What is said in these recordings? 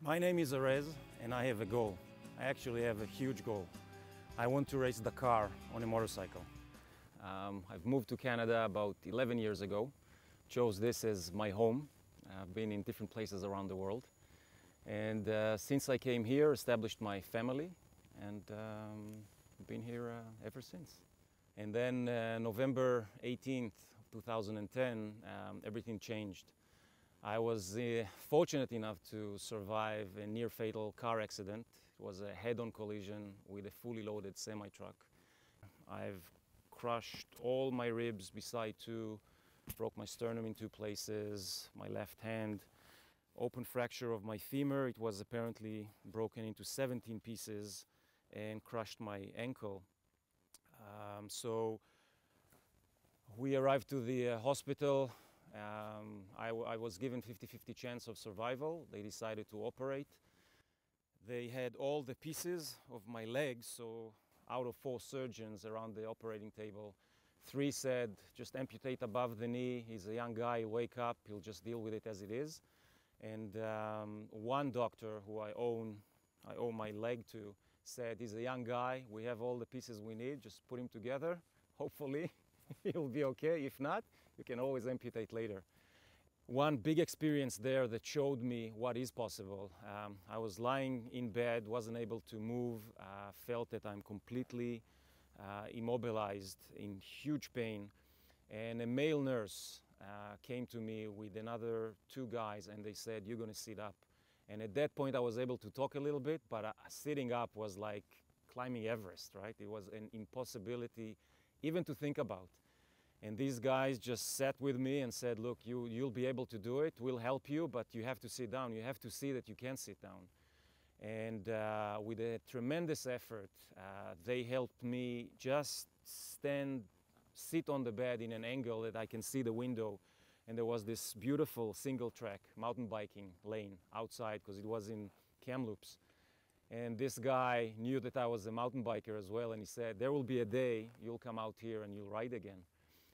My name is Erez and I have a goal. I actually have a huge goal. I want to race Dakar on a motorcycle. I've moved to Canada about 11 years ago. Chose this as my home. I've been in different places around the world. And since I came here, established my family and been here ever since. And then November 18th, 2010, everything changed. I was fortunate enough to survive a near-fatal car accident. It was a head-on collision with a fully loaded semi-truck. I've crushed all my ribs beside two, broke my sternum in two places, my left hand, open fracture of my femur. It was apparently broken into 17 pieces and crushed my ankle. So we arrived to the hospital. I was given 50-50 chance of survival. They decided to operate. They had all the pieces of my legs, so out of 4 surgeons around the operating table, 3 said, just amputate above the knee. He's a young guy, wake up, he'll just deal with it as it is. And one doctor who I owe my leg to said, he's a young guy, we have all the pieces we need, just put him together, hopefully. You'll be okay. If not, you can always amputate later. One big experience there that showed me what is possible. I was lying in bed, wasn't able to move, felt that I'm completely immobilized, in huge pain. And a male nurse came to me with another 2 guys and they said, you're going to sit up. And at that point I was able to talk a little bit, but sitting up was like climbing Everest, right? It was an impossibility even to think about. And these guys just sat with me and said, look, you'll be able to do it, we'll help you, but you have to sit down. You have to see that you can sit down. And with a tremendous effort, they helped me just sit on the bed in an angle that I can see the window. And there was this beautiful single track mountain biking lane outside because it was in Kamloops. And this guy knew that I was a mountain biker as well, and he said, there will be a day you'll come out here and you'll ride again.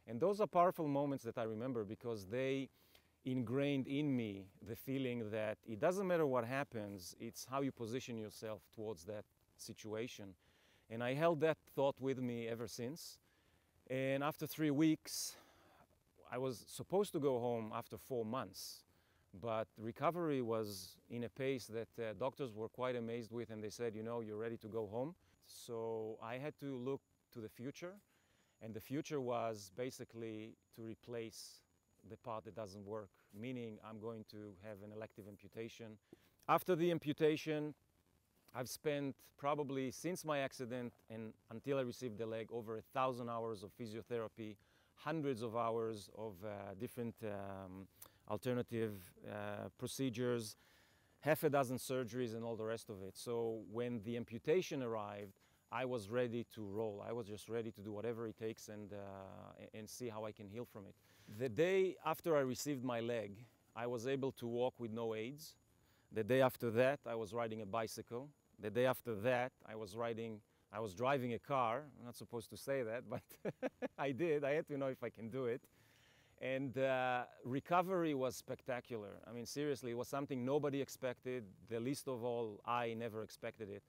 And those are powerful moments that I remember because they ingrained in me the feeling that it doesn't matter what happens, it's how you position yourself towards that situation. And I held that thought with me ever since. And after 3 weeks, I was supposed to go home after 4 months. But recovery was in a pace that doctors were quite amazed with, and they said, you know, you're ready to go home. So I had to look to the future, and the future was basically to replace the part that doesn't work, meaning I'm going to have an elective amputation. After the amputation, I've spent probably since my accident and until I received the leg over 1,000 hours of physiotherapy, hundreds of hours of different alternative procedures, half a dozen surgeries and all the rest of it. So when the amputation arrived, I was ready to roll. I was just ready to do whatever it takes and see how I can heal from it. The day after I received my leg, I was able to walk with no aids. The day after that, I was riding a bicycle. The day after that, I was driving a car. I'm not supposed to say that, but I did. I had to know if I can do it. And recovery was spectacular. I mean, seriously, it was something nobody expected. The least of all, I never expected it.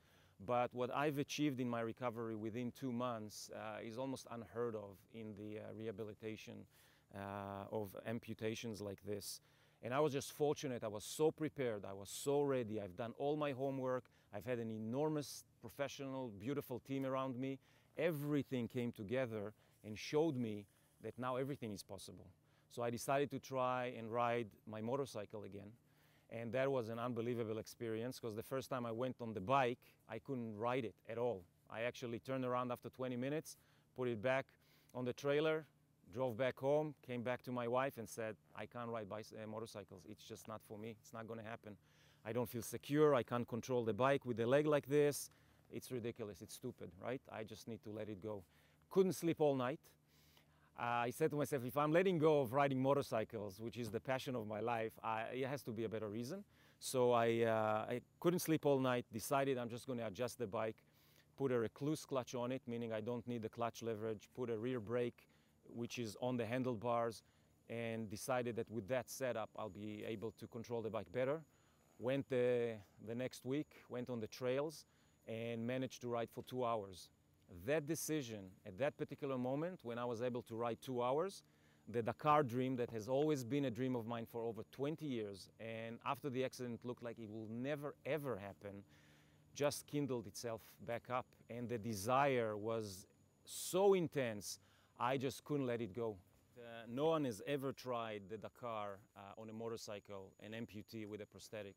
But what I've achieved in my recovery within 2 months is almost unheard of in the rehabilitation of amputations like this. And I was just fortunate. I was so prepared. I was so ready. I've done all my homework. I've had an enormous, professional, beautiful team around me. Everything came together and showed me that now everything is possible. So I decided to try and ride my motorcycle again. And that was an unbelievable experience because the first time I went on the bike, I couldn't ride it at all. I actually turned around after 20 minutes, put it back on the trailer, drove back home, came back to my wife and said, I can't ride motorcycles. It's just not for me. It's not going to happen. I don't feel secure. I can't control the bike with the leg like this. It's ridiculous. It's stupid, right? I just need to let it go. Couldn't sleep all night. I said to myself, if I'm letting go of riding motorcycles, which is the passion of my life, it has to be a better reason. So I couldn't sleep all night, decided I'm just going to adjust the bike, put a recluse clutch on it, meaning I don't need the clutch leverage, put a rear brake, which is on the handlebars, and decided that with that setup, I'll be able to control the bike better. Went the next week, went on the trails and managed to ride for 2 hours. That decision, at that particular moment, when I was able to ride 2 hours, the Dakar dream that has always been a dream of mine for over 20 years, and after the accident looked like it will never ever happen, just kindled itself back up. And the desire was so intense, I just couldn't let it go. No one has ever tried the Dakar on a motorcycle, an amputee with a prosthetic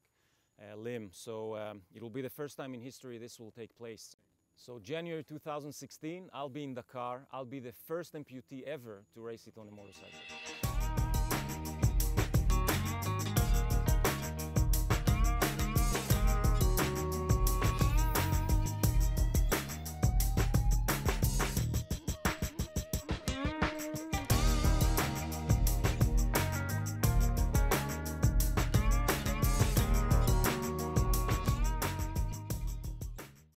limb. So it will be the first time in history this will take place. So January 2016, I'll be in Dakar. I'll be the first amputee ever to race it on a motorcycle.